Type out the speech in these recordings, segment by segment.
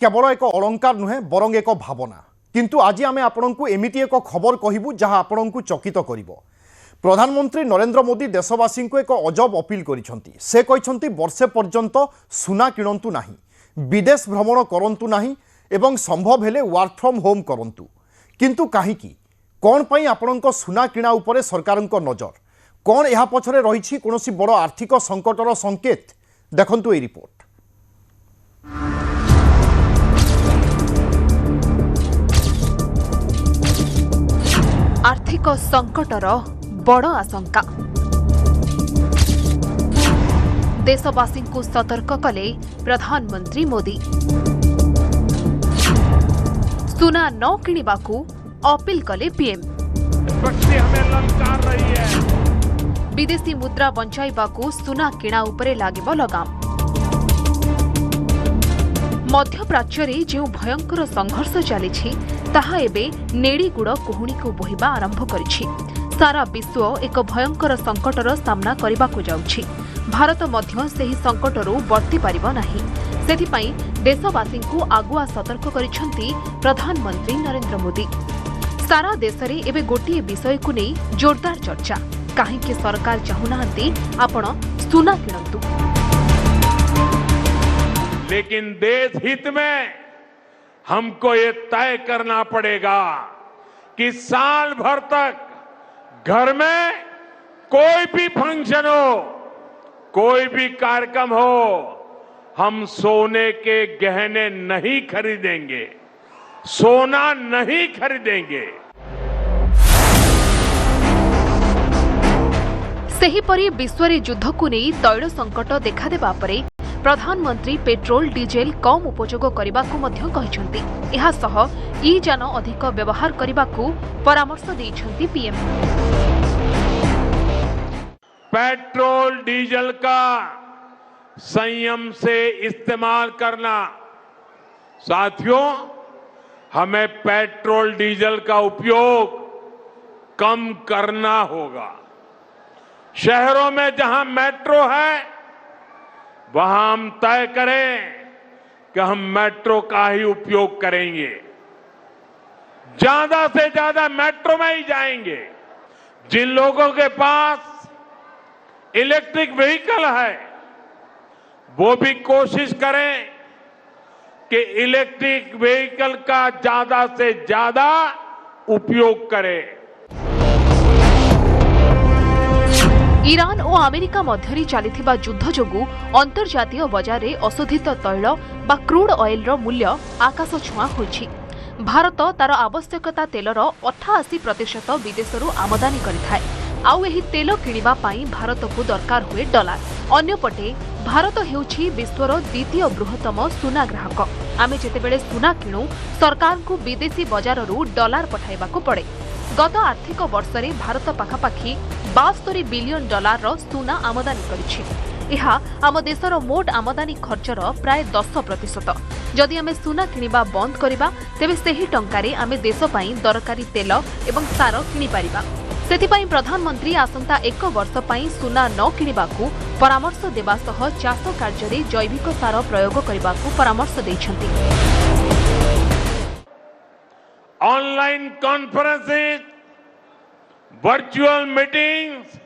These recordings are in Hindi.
केवल एक अलंकार नुहे बरং एक भावना। किंतु आज आम आपण को एमती एक खबर कहबू जहाँ आपण को चकित करिवो। प्रधानमंत्री नरेंद्र मोदी देशवासी को एक अजब अपील करिसेंती। से कहिसेंती वर्षे पर्यंत सुना किणंतु नाही, विदेश भ्रमण करंतु नाही एवं संभव हेले वर्क फ्रॉम होम करंतु। किंतु काहीकि कौन पई आपणक सुना किणा उपरे सरकारक नजर, कौन यह पछरे रही कोनोसी बड़ आर्थिक संकटर संकेत, देखंतु ए रिपोर्ट। आर्थिक संकटर बड़ आशंका। देशवासी को सतर्क कले प्रधानमंत्री मोदी। सुना न किणिबाकू अपील कले पीएम। हमें ललकार रही है। विदेशी मुद्रा बंचाइबाकू सुना किणा उपरे लागिबो लगाम। मध्यप्राच्य रे जो भयंकर संघर्ष चली ताहा एबे नेड़ीगुड़ कुहुणी को बोहिबा आरंभ करिछि। सारा विश्व एक भयंकर संकटर सामना करबाकू जाउछि। भारत मध्य सेही संकटरू बर्ती पारिबो नाही। सेथिपाई देशवासी को आगुआ सतर्क करिसेंती प्रधानमंत्री नरेंद्र मोदी। सारा देश रे एबे गोटिए विषय को नहीं जोरदार चर्चा। काहेकि सरकार चाहुनांती आपण सुना किणंतु, लेकिन देश हित में हमको ये तय करना पड़ेगा कि साल भर तक घर में कोई भी फंक्शन हो, कोई भी कार्यक्रम हो, हम सोने के गहने नहीं खरीदेंगे, सोना नहीं खरीदेंगे। सेहीपरि विश्व रे युद्ध को नहीं तैल संकट देखा देबा परे प्रधानमंत्री पेट्रोल डीजेल कम उपयोग करबाकू मध्य कहिसेंती। एहा सह ई जान अधिक व्यवहार करबाकू परामर्श दैछंती पीएम। पेट्रोल डीजल का संयम से इस्तेमाल करना। साथियों, हमें पेट्रोल डीजल का उपयोग कम करना होगा। शहरों में जहां मेट्रो है वहां हम तय करें कि हम मेट्रो का ही उपयोग करेंगे, ज्यादा से ज्यादा मेट्रो में ही जाएंगे। जिन लोगों के पास इलेक्ट्रिक व्हीकल है वो भी कोशिश करें कि इलेक्ट्रिक व्हीकल का ज्यादा से ज्यादा उपयोग करें। ईरान और अमेरिका मध्यरी चलिथिबा युद्ध जोगु अंतर्जातीय बजार रे अशोधित तैल बा क्रूड ऑयल रो मूल्य आकाश छुआ होइछि। भारत तार आवश्यकता तेलर 88% विदेशरू आमदानी करिथाय। आउ एही तेल किणिबा पाई भारत को दरकार हुए डॉलर। अन्यपटे भारत हेउछि विश्वर द्वितीय बृहत्तम सुना ग्राहक। आमे जेतेबेले सुना किणु सरकार को विदेशी बजाररू डॉलर पठाइबाकू पड़े। गत आर्थिक वर्ष रे भारत पाखापाखी 72 बिलियन डॉलर रो सुना आमदानी करिछि। एहा आम देशर मोट आमदानी खर्चर प्राय 10%। जदि आमे सुना किणिबा बंद करिबा तेबे सेही टंकारे आमे देश पई दरकारी तेल एवं सार किनि पारिबा। सेथिपाई प्रधानमंत्री आसंता 1 वर्ष पई सुना न किणिबाकू परामर्श देबा सह चाष कार्य रे जैविक सार प्रयोग करिबाकू परामर्श दैछंती। ऑनलाइन कॉन्फ्रेंसेस, वर्चुअल मीटिंग्स,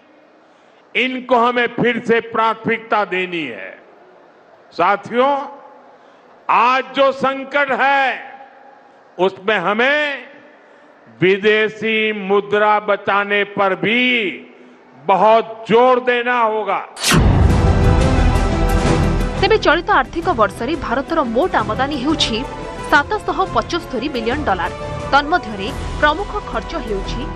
इनको हमें फिर से प्राथमिकता देनी है। साथियों, आज जो संकट है उसमें हमें विदेशी मुद्रा बचाने पर भी बहुत जोर देना होगा। तेबे चलित आर्थिक वर्ष रे भारतर मोट आमदानी हेउछि 775 बिलियन डॉलर। तन्मध्यरे प्रमुख खर्च हेउछि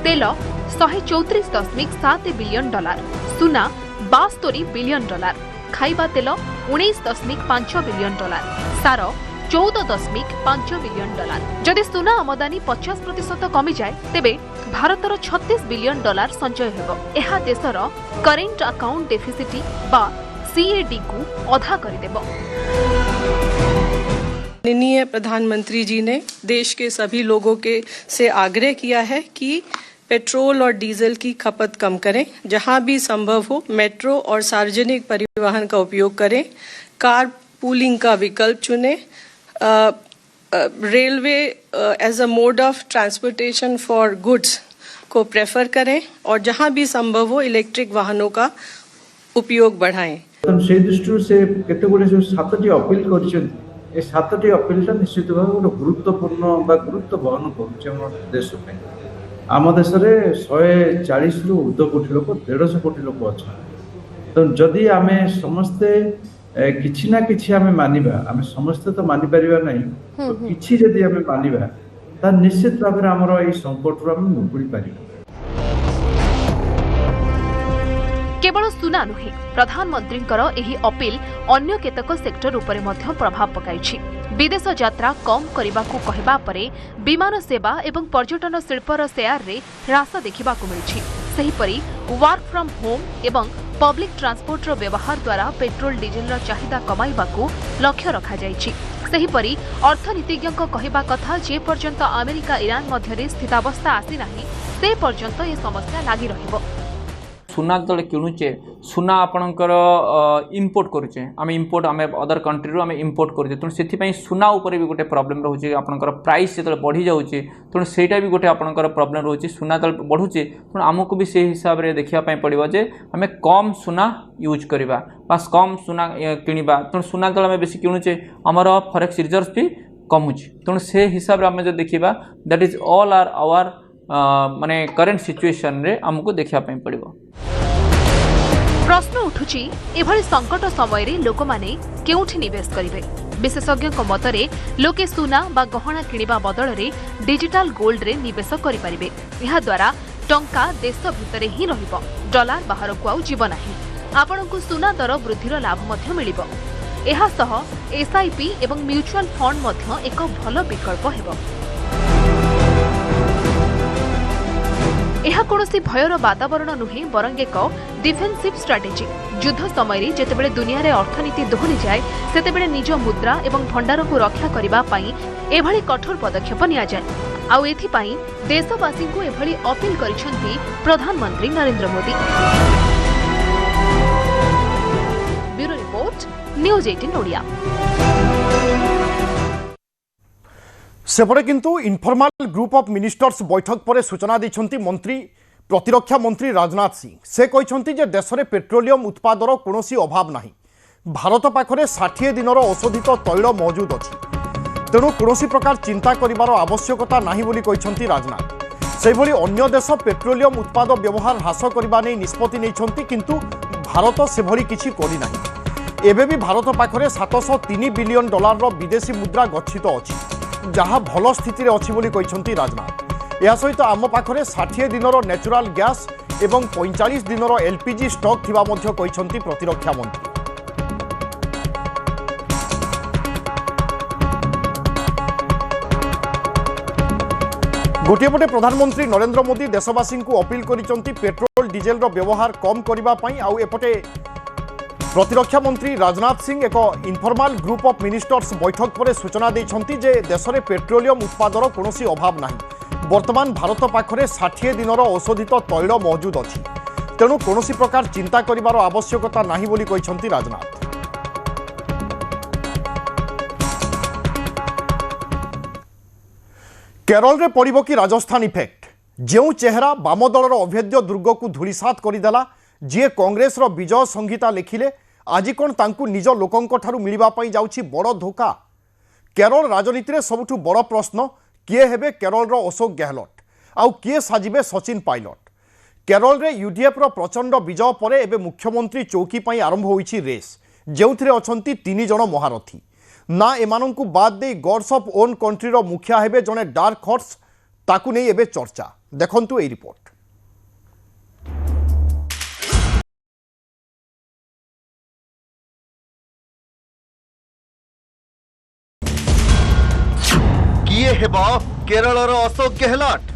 तेल 134.7 बिलियन डॉलर, सुना 72 बिलियन डॉलर, खाइबा तेल 19.5 बिलियन डॉलर, सार 14.5 बिलियन डॉलर। जदि सुना आमदानी 50% कमी जाए तेबे भारतर 36 बिलियन डॉलर संचय हेबो। एहा देशर करेंट अकाउंट डेफिसिट बा सीएडी को अधा करिदेबो। माननीय प्रधानमंत्री जी ने देश के सभी लोगों के से आग्रह किया है कि पेट्रोल और डीजल की खपत कम करें, जहां भी संभव हो मेट्रो और सार्वजनिक परिवहन का उपयोग करें, कार पूलिंग का विकल्प चुनें, railway as a mode of transportation for goods को प्रेफर करें और जहां भी संभव हो इलेक्ट्रिक वाहनों का उपयोग बढ़ाएं। से दृष्टि से केते गुड़े जो 7टी अपील कर 7टी अपीलटा निश्चित भाव गोटे गुरुत्वपूर्ण गुरुत्व बहन कर देश आम देश में 140 रु ऊर्ध्व कोटी लोक 150 कोटी लोक अच्छा तो जदि आम समस्ते किछि ना किछि आम मानिबा आम समस्ते तो मानि परिबा नहीं तो किछि जदि आम मानिबा ता निश्चित भाव में आमर एई संकट रु आम मुकुड़ी पारिबा। केवल सुना नुहे प्रधानमंत्रींकर एही अपील अन्य केतक सेक्टर उपरे मध्य प्रभाव पकाइछि। विदेश यात्रा कम करबाकू कहबा परे विमान सेवा एवं पर्यटन शिल्पर शेयर रे ह्रास देखिबाकू मिलछि। सेहिपरि वर्क फ्रॉम होम एवं पब्लिक ट्रांसपोर्ट रो व्यवहार द्वारा पेट्रोल डीजेल रो चाहिदा कमाइबाकू लक्ष्य रखा जाइछि। सेहिपरि अर्थनीतिज्ञक कहबा कथा जे पर्यंत अमेरिका ईरान मध्यरे स्थितावस्था आसी नाही से पर्यंत ये समस्या लागि रहिबो। सुना जो किणुचे सुना आपणकर इम्पोर्ट करुचे आम इम्पोर्ट आम अदर कंट्री रू आम इम्पोर्ट करुचे तेणु से सुना उपर भी गोटे प्रॉब्लम रोचे आपणकर प्राइस जो बढ़ी जाऊँचे तेणु सेटा भी गोटे आपणकर प्रॉब्लम रोचे सुना जो बढ़ुचे तेणु आमको भी से हिसाब से देखापी पड़ो जे आम कम सुना यूज करवा बास कम सुना किणवा तेणु सुना जो आम बेसी किणुचे आमर फॉरेक्स रिजर्व भी कमुचे तेणु से हिसाब से आम जो देखा that is all are our माने करेंट सिचुएशन रे हमको देखापी पड़ो। प्रश्न उठुची एभली संकट समय रे लोक माने केउठी निवेश करिवे। विशेषज्ञक मतरे लोके सुना बा गहना किनिबा बदल रे डिजिटल गोल्ड रे निवेश करि परिबे। एहा द्वारा टंका देश भितरे ही रहिबो, डॉलर बाहर को आउ जीव नाही। आपनकु सुना दर वृद्धिर लाभ मध्य मिलिबो। एहा सह एसआईपी एवं म्यूचुअल फंड मध्य एक भल विकल्प हेबो। यह कौनसी भयर वातावरण नुहे बरंग एक डिफेन्सिव स्ट्राटेजी। युद्ध समय जेतेबेले दुनिया रे अर्थनीति दोहरी जाए सेतेबेले निज मुद्रा एवं भंडार को रक्षा करिबा पई एभली कठोर पदक्षेप निया जाए। आउ एथि पई देशवासी को एभली अपील करिसंती प्रधानमंत्री Narendra Modi. Bureau report news 18 Odia. सेपटे किंतु इनफॉर्मल ग्रुप ऑफ मिनिस्टर्स बैठक पर सूचना दैछंती मंत्री प्रतिरक्षा मंत्री राजनाथ सिंह। से कहते जे देश में पेट्रोलियम उत्पादर कौनसी अभाव नहीं। भारत पाखरे 60 दिनर औषधित तैल मौजूद अच्छी तेणु कौनसी प्रकार चिंता करिवार आवश्यकता नहीं बोली कहते राजनाथ। सेहिभली अन्य देश पेट्रोलियम उत्पाद व्यवहार ह्रास करने नहीं निष्पत्ति नहीं किंतु भारत सेभली किछि करि नाही। एबे भी भारत पाखरे $703 बिलियन विदेशी मुद्रा गच्छित अच्छी जहाँ भल स्थिति अच्छी बोली कहते राजनाथ। यह सहित आम पाखरे 60 दिनर नेचुराल गैस एवं 45 दिनर एलपीजी स्टॉक थिबा मध्य कहते प्रतिरक्षा मंत्री। गोटे पटे प्रधानमंत्री नरेंद्र मोदी देशवासी को अपील करिसंती पेट्रोल डीजेल रो व्यवहार कम करिबा पई। आउ एपटे प्रतिरक्षा मंत्री राजनाथ सिंह एक इनफॉर्मल ग्रुप ऑफ मिनिस्टर्स बैठक पर सूचना दैछंती जे देश में पेट्रोलियम उत्पादर कौनसी अभाव नहीं। वर्तमान भारत पाखरे 60 दिनर औषधित तैल मौजूद अच्छी तेणु कौनसी प्रकार चिंता करिवार आवश्यकता नहीं बोली कहते राजनाथ। केरल रे पड़िबो कि राजस्थान इफेक्ट। जो चेहरा बाम दलर अभेद्य दुर्ग को धूलिसात करदेला जी कांग्रेस रो विजय संहिता लिखिले आज कौन तांकु निज लोकंक ठारू मिलिबा पई जाउछि बड़ धोखा। केरल राजनीति रे सबुठु बड़ प्रश्न किए हेबे केरल रो अशोक गहलोत आउ किए साजिबे सचिन पायलट। केरल रे यूडीएफ रो प्रचंड विजय परे एबे मुख्यमंत्री चौकी पई आरंभ होईछि रेस जेउथिरे अछंती 3 जण महारथी। ना एमानंकु बाद दे गॉड्स ऑफ ओन कंट्री रो मुखिया हेबे जणे डार्क हॉर्स ताकु नै एबे चर्चा। देखंतु ए रिपोर्ट। किए हेबो केरल रो अशोक गहलोत।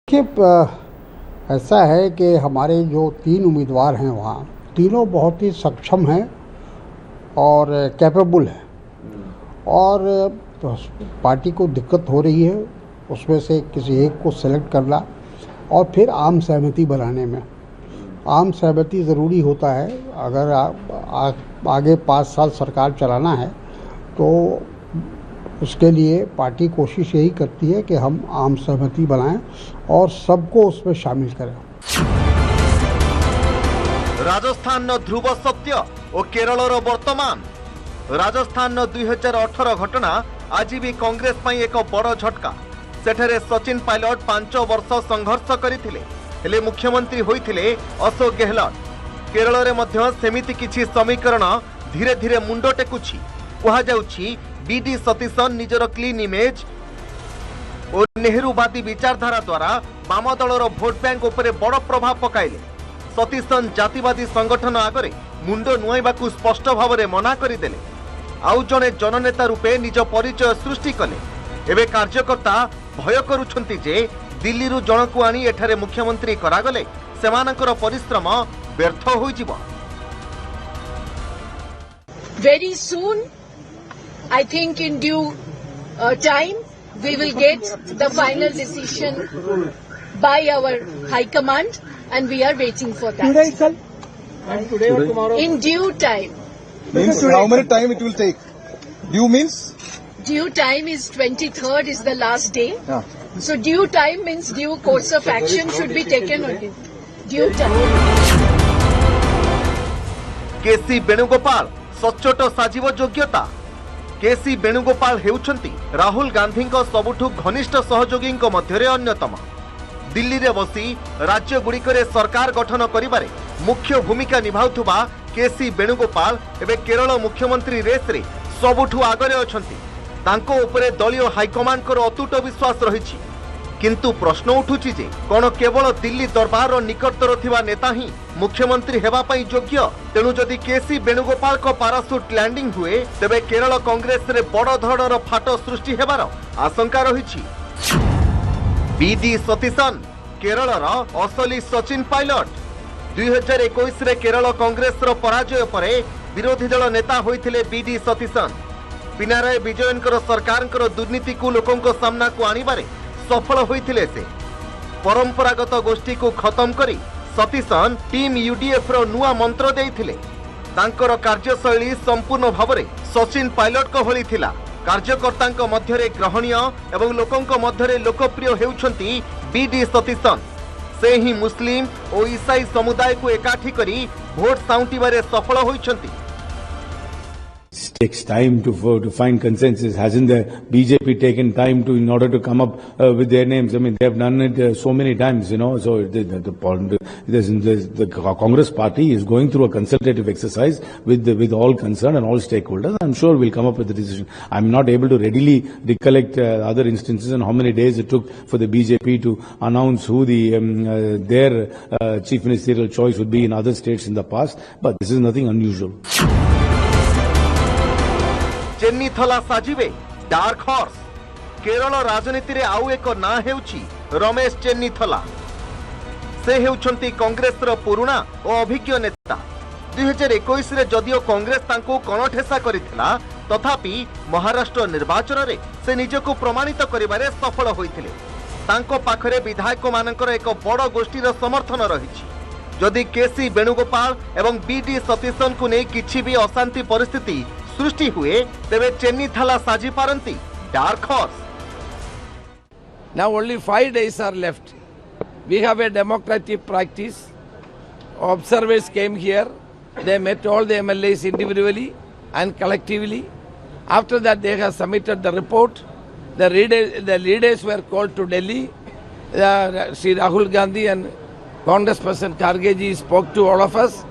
देखिए ऐसा है कि हमारे जो 3 उम्मीदवार हैं वहाँ तीनों बहुत ही सक्षम हैं और कैपेबल हैं और पार्टी को दिक्कत हो रही है उसमें से किसी एक को सेलेक्ट करना और फिर आम सहमति बनाने में। आम सहमति ज़रूरी होता है अगर आगे 5 साल सरकार चलाना है तो उसके लिए पार्टी कोशिश यही करती है कि हम आम सहमति बनाएं और सबको उसमें शामिल करें। राजस्थान ध्रुव सत्य और केरल वर्तमान। राजस्थान 2018 घटना आज भी कांग्रेस पाई एक बड़ झटका। सेठरे सचिन पायलट 5 वर्ष संघर्ष करथिले हेले मुख्यमंत्री होइथिले अशोक गहलोत। केरल रे मध्य सेमिति किछि समीकरण धीरे धीरे मुंडो टेकुछि। कहा जाउछि बीडी सतीशन निजर क्लीन इमेज और नेहरूवादी विचारधारा द्वारा वाम दलर भोट बैंक उपरे बड़ प्रभाव पकाइले। सतीशन जातिवादी संगठन आगरे मुंड नुआइबाकू स्पष्ट भाव में मना करदेले। आउ जने जननेता रूपे निज परिचय सृष्टि कले। एबे कार्यकर्ता भय करुछंती जे दिल्ली रु जनकू आनी एठारे मुख्यमंत्री करागले सेमानकर परिश्रम व्यर्थ होइजिबो। Very soon, I think in due time, we will get the final decision by our High Command and we are waiting for that. Today itself? And today or tomorrow? In due time. Means how many time it will take? Due means? Due time is 23rd is the last day. Yeah. So due time means due course of action should be taken on it. Due time. केसी वेणुगोपाल सचोट साजिब योग्यता। केसी वेणुगोपाल हेउछंती राहुल गांधी सबुठु घनिष्ठ सहयोगी मध्य अन्यतम। दिल्ली रे बसी राज्य गुड़िकरे सरकार गठन करिबारे मुख्य भूमिका निभाउथुबा केसी वेणुगोपाल एबे केरल मुख्यमंत्री रेस रे सबुठु आगरे अछंती। तांको उपरे दलीय हाईकमांड को अतुट विश्वास रही। किंतु प्रश्न उठुची जे कोन केवल दिल्ली दरबार निकटतर थिबा नेता ही मुख्यमंत्री हेबा पई योग्य। तेणु जदि केसी वेणुगोपाल को पाराशूट लैंडिंग हुए तेबे केरल कांग्रेस रे बड़ धरणर फाट सृष्टि हेबार आशंका रही। बीडी सतीशन केरलर असली सचिन पायलट। 2021 रे केरल कांग्रेस रो पराजय परे विरोधी दल नेता होइथिले बीडी सतीशन। पिनाराय विजयनकर सरकारकर दुर्नीति को लोकों सामना को आनिबारे सफल होइथिले से। परंपरागत गोष्ठी को खत्म करी सतीशन टीम यूडीएफ रो नुआ मंत्र देइथिले। तांकर कार्यशैली संपूर्ण भावरे सचिन पायलट को भली थिला। कार्यकर्तांक मध्यरे ग्रहणीय एवं लोकों मध्यरे लोकप्रिय हेउछंती बीडी सतीशन। से ही मुस्लिम और ईसाई समुदाय को एकाठी करी भोट साउंटिबारे सफल होइछंती। It takes time to find consensus. Hasn't the BJP taken time to in order to come up with their names? I mean, they have done it so many times, you know. So the Congress party is going through a consultative exercise with all concerned and all stakeholders. I'm sure we'll come up with a decision. I'm not able to readily recollect other instances and how many days it took for the BJP to announce who their chief ministerial choice would be in other states in the past. But this is nothing unusual. चेन्नी थला साजिबे डार्क हॉर्स। केरल राजनीति रे आउ एक ना हेउची रमेश चेन्नी थला। से हेउछंती कांग्रेस रो पुरुणा और अभिज्ञ नेता। 2021 रे जदियो कांग्रेस तांको कणठेसा करिथिला तथापि महाराष्ट्र निर्वाचन रे से निजको प्रमाणित करिबारे सफल होइथिले। तांको पाखरे विधायक मानकर एक बड़ गोष्ठीर समर्थन रहिछि। जदि केसी वेणुगोपाल एवं बीडी सतीशन को नै किछि भी अशांति परिस्थिति सृष्टि हुए तेबे चेन्नी थाला साजी पारंती dark horse. Now only 5 days are left. We have a democratic practice. Observers came here. They met all the MLAs individually and collectively. After that, they have submitted the report. The leaders were called to Delhi. Sri Rahul Gandhi and Congress President Kharge ji spoke to all of us.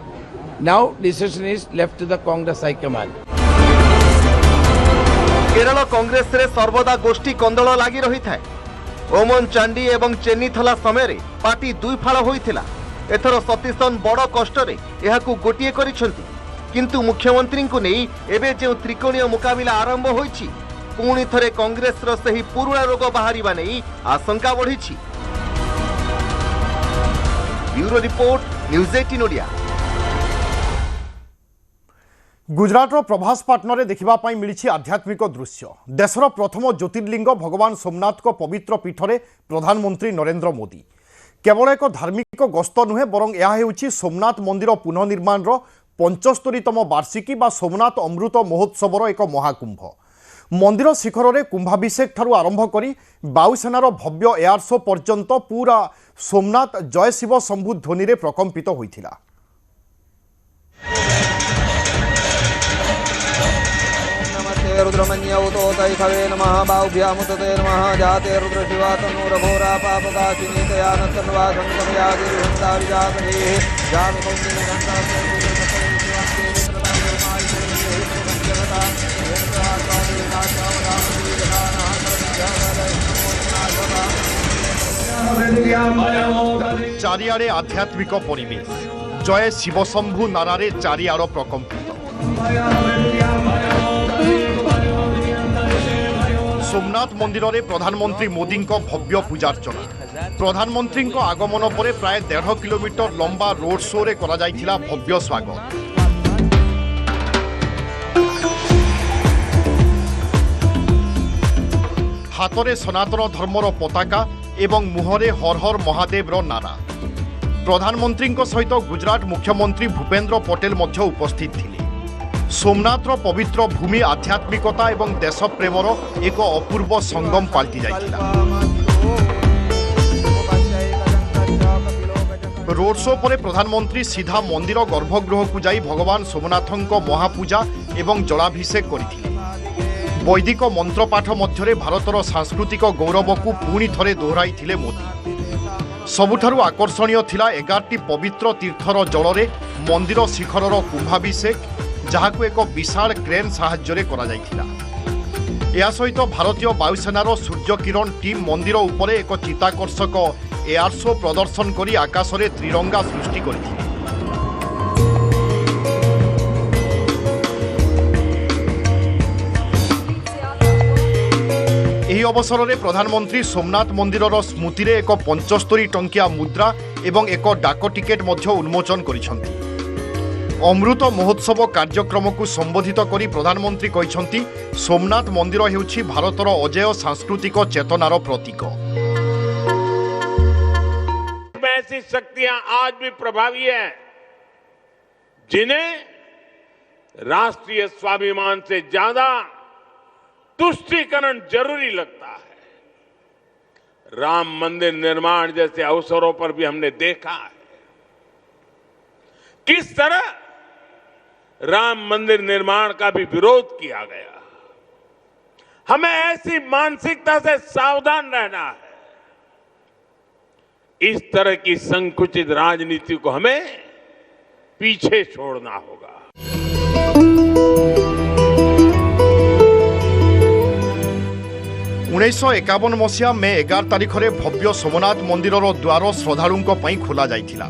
Now decision is left to the Congress High Command. Kerala Congress रे सर्वदा गोष्ठी कंदल लागि रही थाए। ओमन चांडी एवं चेन्नी थला समय रे पार्टी दुई फाळ होइथिला। एथर सतीशन बड़ कष्ट रे एहाकू गोटिए करिसंती। किंतु मुख्यमंत्री को नहीं एबे जे त्रिकोणीय मुकाबिला आरंभ होइछि पुणी थरे कांग्रेस रो सही पुरुणा रोग बाहरिबा नै आशंका बढ़िछि। Bureau report news 18 Odia. गुजरातर प्रभासपाटन में देखा मिली आध्यात्मिक दृश्य। देशर प्रथम ज्योतिर्लिंग भगवान सोमनाथ को पवित्र पीठ में प्रधानमंत्री नरेंद्र मोदी केवल एक धार्मिक गस्त नुहे बरं यह हेउछि सोमनाथ मंदिर पुनर्निर्माण 75तम वार्षिकी बा सोमनाथ अमृत महोत्सवर एक महाकुंभ। मंदिर शिखर में कुंभाभिषेक ठारू आरंभ करी वायुसेनार भव्य एयर शो पर्यंत पूरा सोमनाथ जय शिव शंभु ध्वनि रे प्रकंपित होइथिला। रुद्रमन्यवतोतैखवे नमः बाहुभ्यामुतते नमः जाते रुद्रशिवा तन्नूरघोरा पापकाशिनीतया नतन्वा संगमयादिर्हन्तारिजातनेः जामि चारिआडे आध्यात्मिक परिवेश जय शिवशंभु नारारे चारिआड प्रकंपित। सोमनाथ मंदिर में प्रधानमंत्री मोदी भव्य पूजार्चना। प्रधानमंत्री आगमन पर प्राय 1.5 किलोमीटर लंबा रोड शो रे करा जाइथिला भव्य स्वागत। हाथ में सनातन धर्मर पताका एवं मुहरे हर हर महादेव नारा। प्रधानमंत्री सहित गुजरात मुख्यमंत्री भूपेन्द्र पटेल मध्य उपस्थित थिले। सोमनाथर पवित्र भूमि आध्यात्मिकता एवं देश प्रेमर एक अपूर्व संगम पाल्टी जाइथिला। रोड शो पर प्रधानमंत्री सीधा मंदिर गर्भगृह को जाई भगवान सोमनाथंक महापूजा एवं जलाभिषेक करथिले। वैदिक मंत्रपाठ मध्य भारतर सांस्कृतिक गौरव को पुणी थरे दोहराइथिले मोदी। सबुठारु आकर्षणीय थिला 11टी पवित्र तीर्थर जल मंदिर शिखरर कुंभाभिषेक जहां एक विशाल क्रेन साहाय्य करा जाइथिला। या सहित भारतीय वायुसेनार सूर्य किरण टीम मंदिर उपरे एक चित्ताकर्षक एयर शो प्रदर्शन करी आकाश में त्रिरंगा सृष्टि करथिले। ଏହି ଅବସରରେ ପ୍ରଧାନମନ୍ତ୍ରୀ सोमनाथ मंदिरर स्मृति रे एक 75 टंकिया मुद्रा एवं एक डाक टिकेट मध्य उन्मोचन करिसंती। अमृत महोत्सव कार्यक्रम को संबोधित करी प्रधानमंत्री कहिसंती सोमनाथ मंदिर हेउछि भारतर अजेय सांस्कृतिक चेतनार प्रतीक। ऐसी शक्तियां आज भी प्रभावी हैं जिन्हें राष्ट्रीय स्वाभिमान से ज्यादा तुष्टीकरण जरूरी लगता है। राम मंदिर निर्माण जैसे अवसरों पर भी हमने देखा है किस तरह राम मंदिर निर्माण का भी विरोध किया गया। हमें ऐसी मानसिकता से सावधान रहना है। इस तरह की संकुचित राजनीति को हमें पीछे छोड़ना होगा। 1951 मसीहा मे 11 तारिख में भव्य सोमनाथ मंदिरर द्वार श्रद्धालुओं खोल जाइथिला।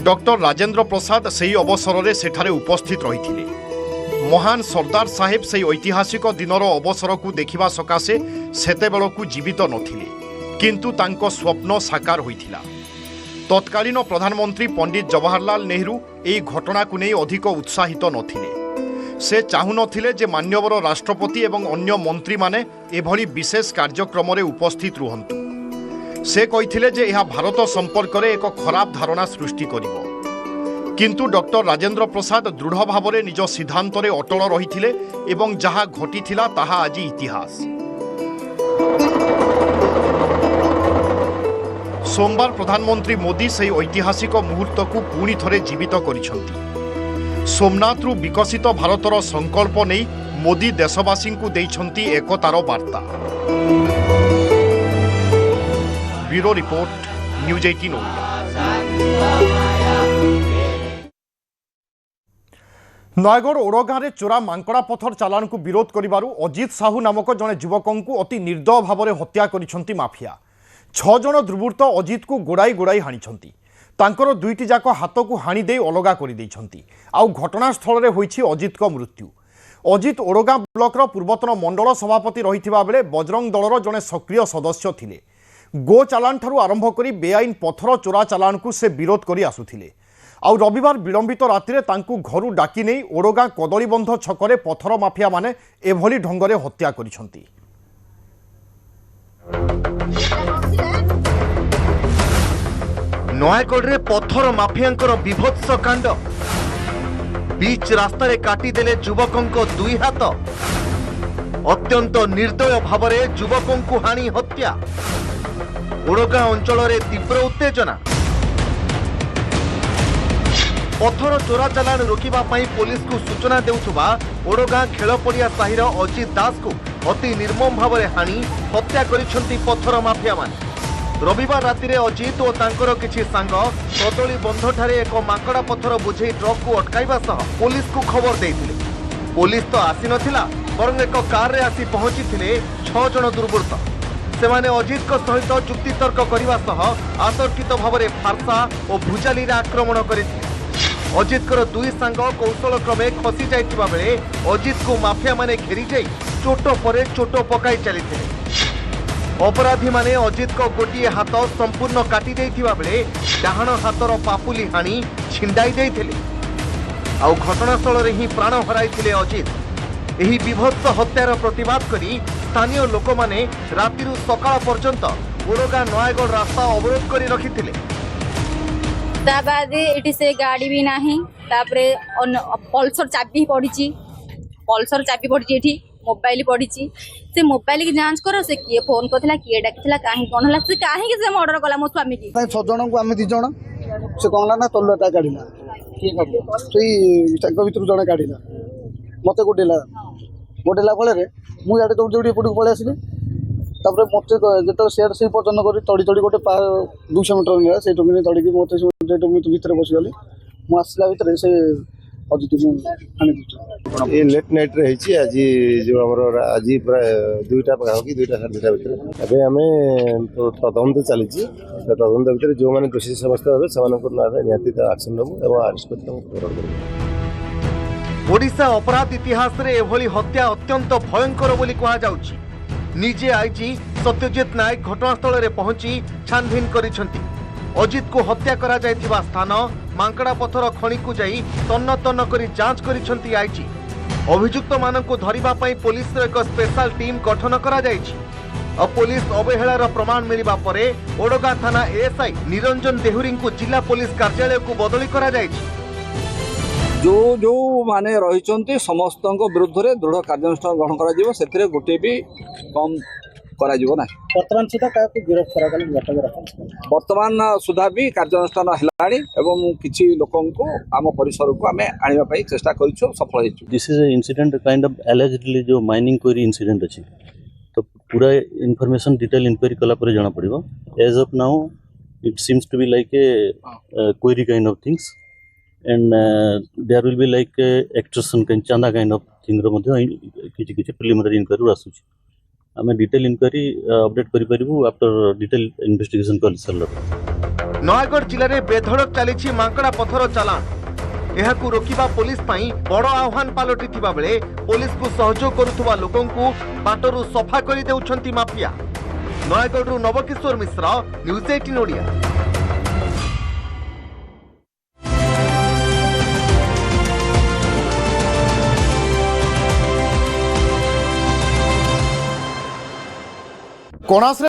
डॉक्टर राजेंद्र प्रसाद से अवसर में सेठारे उपस्थित रही। महान सरदार साहेब से ऐतिहासिक दिनर अवसर को देखा सकाशे सेतेबेलकु जीवित नथिले, किंतु तांको स्वप्न साकार होइथिला। तत्कालीन प्रधानमंत्री पंडित जवाहरलाल नेहरू एही घटना को नहीं अधिक उत्साहित नथिले। से चाहू नथिले जे मान्यवर राष्ट्रपति एवं अन्य मंत्री माने एभली विशेष कार्यक्रम रे उपस्थित रुहंतु। से कहिथिले जे यह भारत संपर्क में एक खराब धारणा सृष्टि करिवो, किंतु डॉक्टर राजेंद्र प्रसाद दृढ़ भाव में निज सिद्धांत रे अटल रहिथिले एवं जहा घटिथिला ताहा आज इतिहास। सोमवार प्रधानमंत्री मोदी से ऐतिहासिक मुहूर्त को पुणी थरे जीवित करिसंती। सोमनाथ रु विकसित भारतर संकल्प नहीं मोदी देशवासी को देइछंती एकतार वार्ता। Bureau report news 18 Odia. Nayagarh Odagaon चोरा मांकड़ा पथर चालाण को विरोध करिबारु अजित साहू नामक जड़े युवकों को अति निर्दय भाव में हत्या करिसंती माफिया। 6 जन दुर्बृत्त अजित को गोड़ाई गोड़ाई हाणिछंती। तांकर 2टी जाक हाथ को हाणी दे अलगा कर देइछंती। आउ घटनास्थल में होइछि अजित को मृत्यु। अजित ओड़गाँ ब्लॉकर पूर्वतन मंडल सभापति रहिथिबा बेले बजरंग दलर जड़े सक्रिय सदस्य थिले। गो चालान ठारू आरंभ करी बेआईन पथर चोरा चालान को से विरोध करी आसुथिले। आउ रविवार विलंबित रातिरे तांकू घरू डाकी नहीं ओडगाँ कदलीबंध छकरे पथर माफिया माने एभली ढंगरे हत्या करिसंती। नयागढ़ पथर माफियांकर विभत्स कांड बीच रास्तार काटिदेले युवकों दुई हाथ अत्यंत निर्दय भावरे युवकों को हाणी हत्या ओडगाँ अंचल तीव्र उत्तेजना पथर चोरा चालान रोकिबा पई पुलिस को सूचना देउथुबा ओडगाँ खेलपड़िया साहिर अजित दास को अति निर्मम भावरे हाणी हत्या करिसंती पथर माफिया माने। रविवार राति अजित और तांकर किछि सांग कदली बंधठारे एक माकड़ा पथर बुझे ट्रक को अटकाइबा सह पुलिस को खबर देइथिले। पुलिस तो आसी नथिला बरং एक कार रे आसी पहुंचीथिले 6 जण दुर्बृत्त। सेमाने अजित को सहित जुक्तितर्क करबा सह आतर्कित भावरे फारसा और भुजाली रे आक्रमण करिथिले। अजित कर दुई सांग कौशल क्रमे खसी जाइतिबा बेले अजित को माफिया माने घेरी जाई चोट परे चोट पकाई चलिथिले। अपराधी माने अजित को गोटिए हाथ संपूर्ण काटी देइथिबा बेले डाहाण हाथर पापुली हाणी छिंडाई देइथिले। आउ घटनास्थल रे ही प्राण हराइथिले अजित। एही विभत्स हत्यार प्रतिवाद करी स्थानीय लोक माने रातिरु सकाळ पर्यंत ओडगाँ नयागढ़ रास्ता अवरोध करी रखिथिले। ताबादे एठी से गाड़ी भी नाही तापरे पल्सर चाबी पड़ीची पल्सर चाबी पड़ीची एठी मोबाइल पड़ी से मोबाइल की जांच करो से किए फोन करथिला किए डाकिथिला काहे कोन हला से काहे के से मर्डर कला मो स्वामी की 6 जण को आमे 2 जण से कोनला ना तोलटा काढिला की काढले सेई तांको भितर जण काढिला मते गोडेला फळे रे मु याडे दौड़ दौड़ी पडू पळे आसिले तापर मते जेतो शेयर से पतन करी तड़ी गोटे 200 मीटर निला से टोकनी तड़ी की मते जेतो मु भीतर बस गले मु आसला भीतर से ये लेट नाइट रे हेची आज जो हमर आज प्राय 2टा पाखा कि 2टा 2:30 भीतर अबे हमें तो तदंत चली तदंत भीतर जो माने दोषी समस्त होबे समानकर नारे नियति एक्शन नबो एवं अरेस्ट करब। ओडिशा अपराध इतिहास रे एभली हत्या अत्यंत भयंकर बोली कहा जाउची। निजे आईजी सत्यजित नायक घटनास्थल रे पहुंची छानभिन करिसंती। अजित को हत्या करा जायथिबा स्थान मांकड़ा पथर खणी को जाई तन्न तन्न करी जांच करिसंती आईजी। अभियुक्त माननकु धरिबा पई पुलिस रो एक स्पेशल टीम गठन करा जायछि। अब पुलिस अवहेलार प्रमाण मिलिबा परे ओडगाँ थाना एएसआई निरंजन देहुरी को जिला पुलिस कार्यालय को बदली करा जायछि। जो माने रहिचंती समस्त विरुद्ध रे दृढ़ कार्यानुष्ठान ग्रहण करा जिवो सेथिरे गोटे भी कम करा जिवो ना। वर्तमान सुधा काको गिरफ्त करा गले वर्तमान सुधा भी कार्यानुष्ठान हेलाणी एवं किछि लोकन को आम परिसर को आमे आनिबा पई चेष्टा करिछु सफल हेछु। This is a incident kind of allegedly जो माइनिंग क्वेरी इंसिडेंट अछि तो पूरा इन्फॉर्मेशन डिटेल इंक्वायरी कला पर जाना पड़िबो। As of now it seems to be like a quarry kind of things and there will be like extraction kind चांदा काइंड ऑफ थिंग रो मध्ये किछि प्रिलिमिनरी इंक्वायरी आसुछि। आमे डिटेल इंक्वायरी अपडेट करि परिबु आफ्टर डिटेल इन्वेस्टिगेशन कर सरला। नयागढ़ जिले में बेधड़क चली मांकड़ा पथर चालान एहाकु रोकिबा पुलिस पई बड़ आह्वान पालटिथिबा बेले पुलिस को सहयोग करुथुबा लोकों को बाटरू सफा करि देउछंती माफिया। नयागढ़ नवकिशोर मिश्र न्यूज 18 ओडिया। कोणास